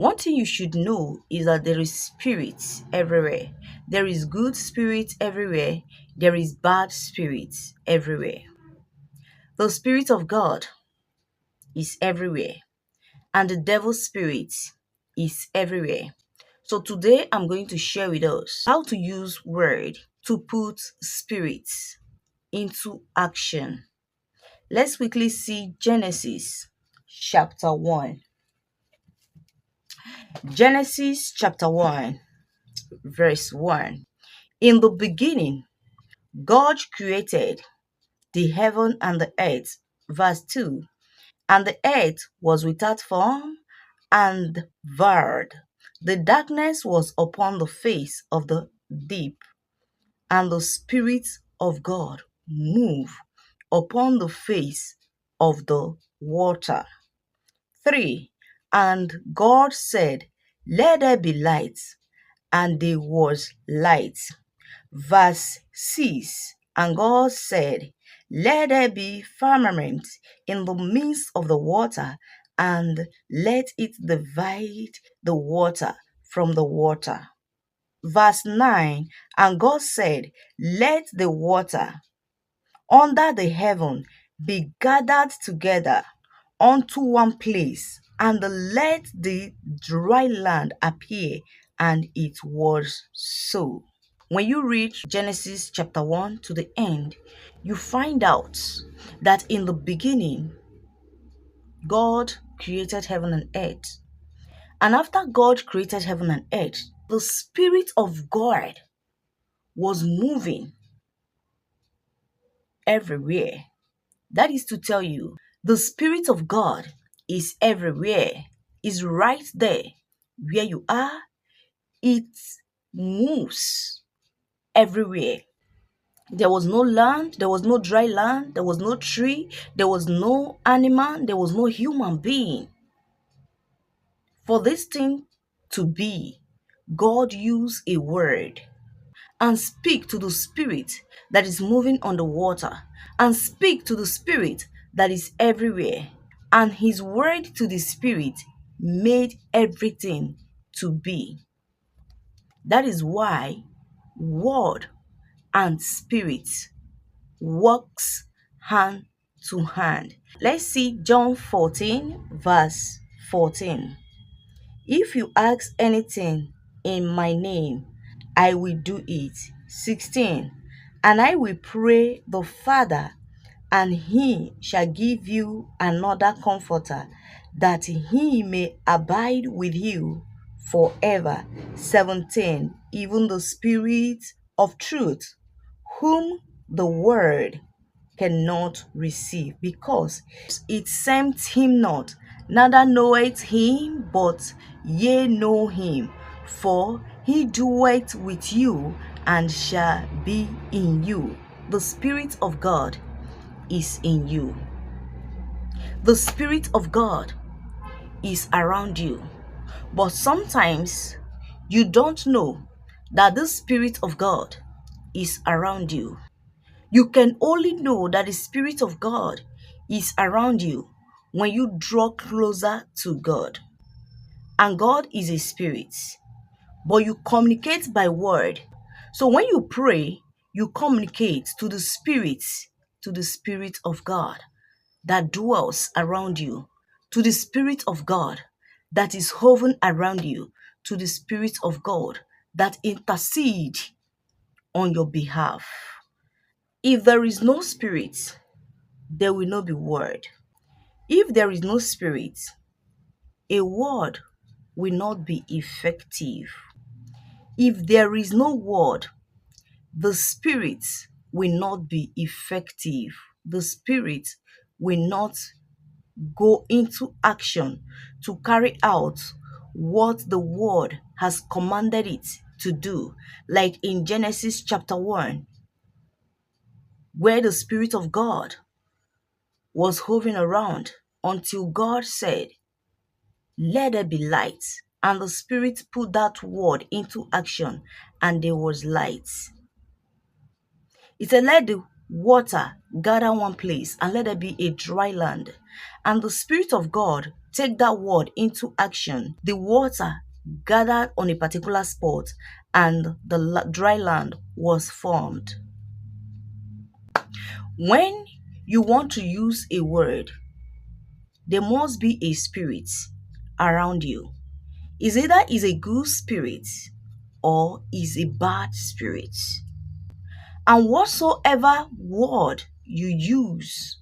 One thing you should know is that there is spirits everywhere. There is good spirits everywhere. There is bad spirits everywhere. The spirit of God is everywhere, and the devil's spirit is everywhere. So today I'm going to share with us how to use word to put spirits into action. Let's quickly see Genesis chapter 1. Genesis chapter 1, verse 1. In the beginning, God created the heaven and the earth. Verse 2. And the earth was without form and void. The darkness was upon the face of the deep, and the Spirit of God moved upon the face of the water. 3. And God said, let there be light, and there was light. Verse 6. And God said, let there be firmament in the midst of the water, and let it divide the water from the water. Verse 9. And God said, let the water under the heaven be gathered together unto one place, and let the dry land appear. And it was so. When you read Genesis chapter 1 to the end, you find out that in the beginning, God created heaven and earth. And after God created heaven and earth, the Spirit of God was moving everywhere. That is to tell you, the Spirit of God is everywhere, is right there where you are. It moves everywhere. There was no land, there was no dry land, there was no tree, there was no animal, there was no human being. For this thing to be, God used a word and speak to the spirit that is moving on the water, and speak to the spirit that is everywhere. And his word to the spirit made everything to be. That is why word and spirit works hand to hand. Let's see John 14, verse 14. If you ask anything in my name, I will do it. 16. And I will pray the Father, and he shall give you another comforter, that he may abide with you forever. 17. Even the Spirit of truth, whom the world cannot receive, because it sent him not, neither knoweth him, but ye know him, for he doeth with you and shall be in you. The Spirit of God is in you. The Spirit of God is around you. But sometimes you don't know that the Spirit of God is around you. You can only know that the Spirit of God is around you when you draw closer to God. And God is a spirit, but you communicate by word. So when you pray, you communicate to the Spirit of God that dwells around you, to the Spirit of God that is hovering around you, to the Spirit of God that intercedes on your behalf. If there is no spirit, there will not be word. If there is no spirit, a word will not be effective. If there is no word, the spirit will not be effective. The spirit will not go into action to carry out what the word has commanded it to do. Like in Genesis chapter 1, where the Spirit of God was hovering around until God said, let there be light. And the Spirit put that word into action, and there was light. He said, let the water gather one place and let there be a dry land. And the Spirit of God take that word into action. The water gathered on a particular spot and the dry land was formed. When you want to use a word, there must be a spirit around you. Is either is a good spirit or is a bad spirit. And whatsoever word you use,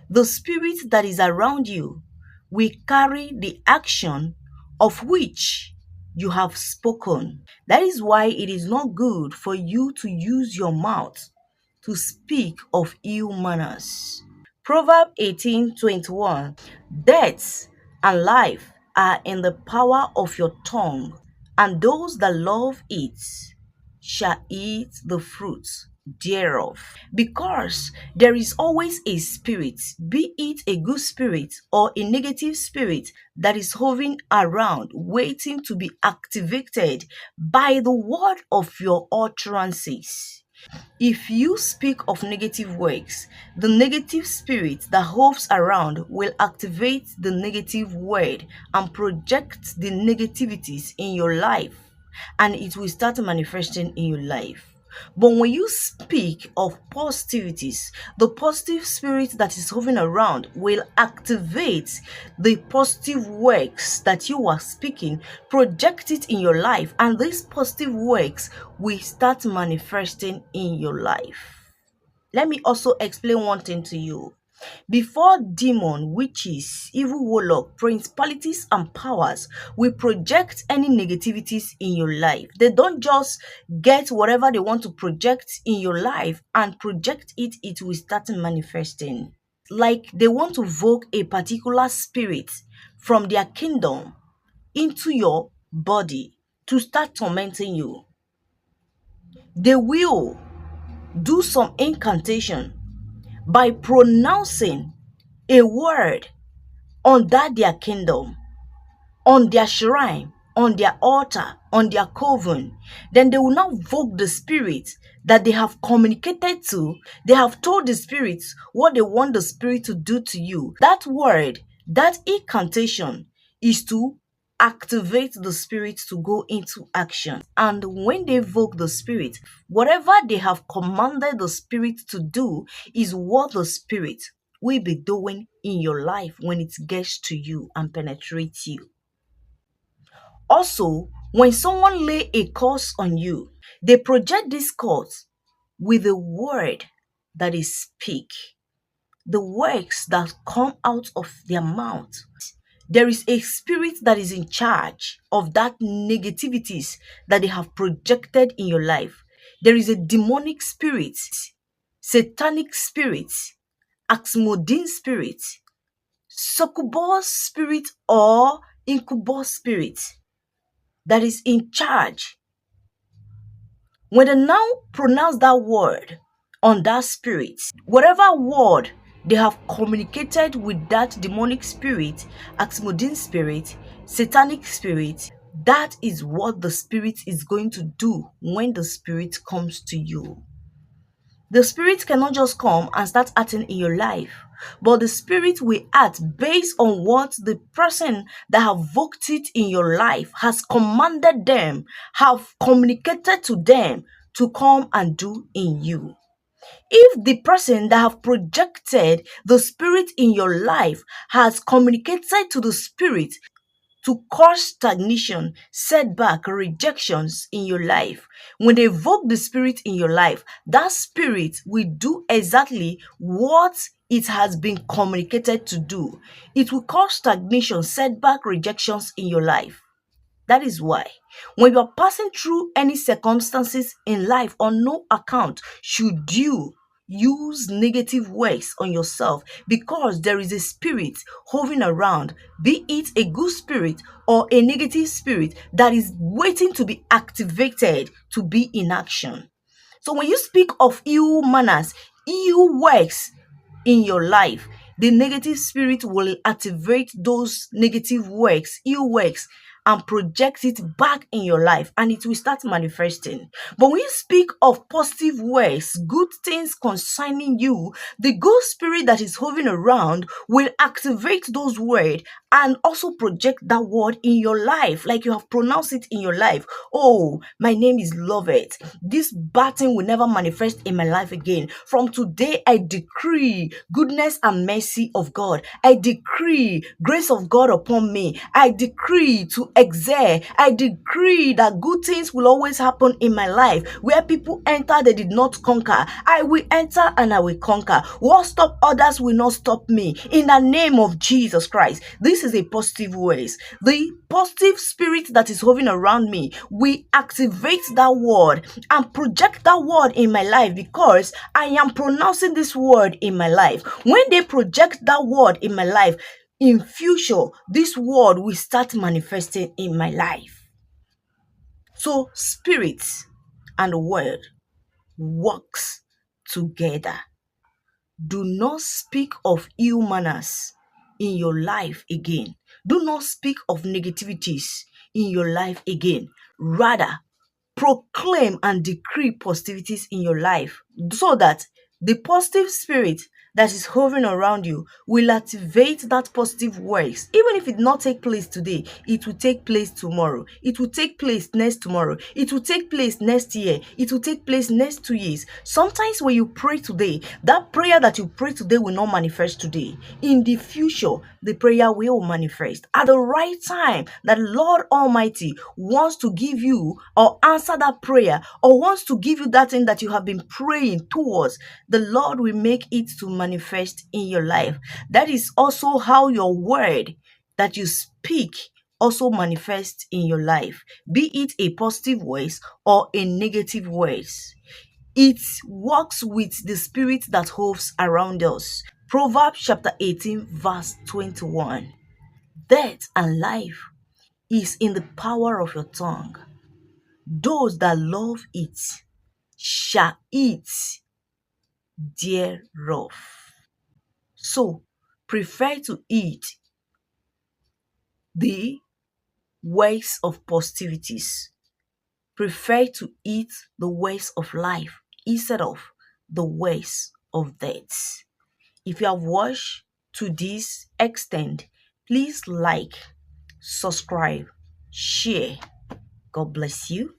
the spirit that is around you will carry the action of which you have spoken. That is why it is not good for you to use your mouth to speak of ill manners. Proverbs 18:21. Death and life are in the power of your tongue, and those that love it shall eat the fruit thereof. Because there is always a spirit, be it a good spirit or a negative spirit, that is hovering around, waiting to be activated by the word of your utterances. If you speak of negative works, the negative spirit that hovers around will activate the negative word and project the negativities in your life, and it will start manifesting in your life. But when you speak of positivities, the positive spirit that is hovering around will activate the positive works that you are speaking, project it in your life, and these positive works will start manifesting in your life. Let me also explain one thing to you. Before demon, witches, evil warlock, principalities, and powers will project any negativities in your life, they don't just get whatever they want to project in your life and project it, it will start manifesting. Like they want to evoke a particular spirit from their kingdom into your body to start tormenting you. They will do some incantation by pronouncing a word on that their kingdom, on their shrine, on their altar, on their coven. Then they will now invoke the spirit that they have communicated to. They have told the spirit what they want the spirit to do to you. That word, that incantation is to activate the spirit to go into action. And when they evoke the spirit, whatever they have commanded the spirit to do is what the spirit will be doing in your life when it gets to you and penetrates you. Also, when someone lay a curse on you, they project this curse with the word that they speak, the words that come out of their mouth. There is a spirit that is in charge of that negativities that they have projected in your life. There is a demonic spirit, satanic spirit, Asmodean spirit, succubus spirit, or incubus spirit that is in charge. When they now pronounce that word on that spirit, whatever word they have communicated with that demonic spirit, Asmodean spirit, satanic spirit, that is what the spirit is going to do when the spirit comes to you. The spirit cannot just come and start acting in your life, but the spirit will act based on what the person that have evoked it in your life has commanded them, have communicated to them to come and do in you. If the person that have projected the spirit in your life has communicated to the spirit to cause stagnation, setback, rejections in your life, when they evoke the spirit in your life, that spirit will do exactly what it has been communicated to do. It will cause stagnation, setback, rejections in your life. That is why when you are passing through any circumstances in life, on no account should you use negative words on yourself, because there is a spirit hovering around, be it a good spirit or a negative spirit, that is waiting to be activated to be in action. So when you speak of ill manners, ill works in your life, the negative spirit will activate those negative works, ill works, and project it back in your life, and it will start manifesting. But when you speak of positive words, good things concerning you, the good spirit that is hovering around will activate those words and also project that word in your life, like you have pronounced it in your life. Oh, my name is Lovett. This bad thing will never manifest in my life again. From today, I decree goodness and mercy of God. I decree grace of God upon me. I decree to excel. I decree that good things will always happen in my life. Where people enter, they did not conquer. I will enter and I will conquer. What stop others will not stop me. In the name of Jesus Christ. This is a positive ways. The positive spirit that is hovering around me, we activate that word and project that word in my life, because I am pronouncing this word in my life. When they project that word in my life, in future, this word will start manifesting in my life. So spirit and word works together. Do not speak of ill manners in your life again. Do not speak of negativities in your life again. Rather, proclaim and decree positivities in your life, so that the positive spirit that is hovering around you will activate that positive works. Even if it not take place today, it will take place tomorrow. It will take place next tomorrow. It will take place next year. It will take place next 2 years. Sometimes when you pray today, that prayer that you pray today will not manifest today. In the future, the prayer will manifest at the right time that Lord Almighty wants to give you or answer that prayer, or wants to give you that thing that you have been praying towards. The Lord will make it to manifest in your life. That is also how your word that you speak also manifests in your life, be it a positive voice or a negative voice. It works with the spirit that hovers around us. Proverbs chapter 18 verse 21. Death and life is in the power of your tongue. Those that love it shall eat thereof. So, prefer to eat the ways of positivities. Prefer to eat the ways of life instead of the ways of death. If you have watched to this extent, please like, subscribe, share. God bless you.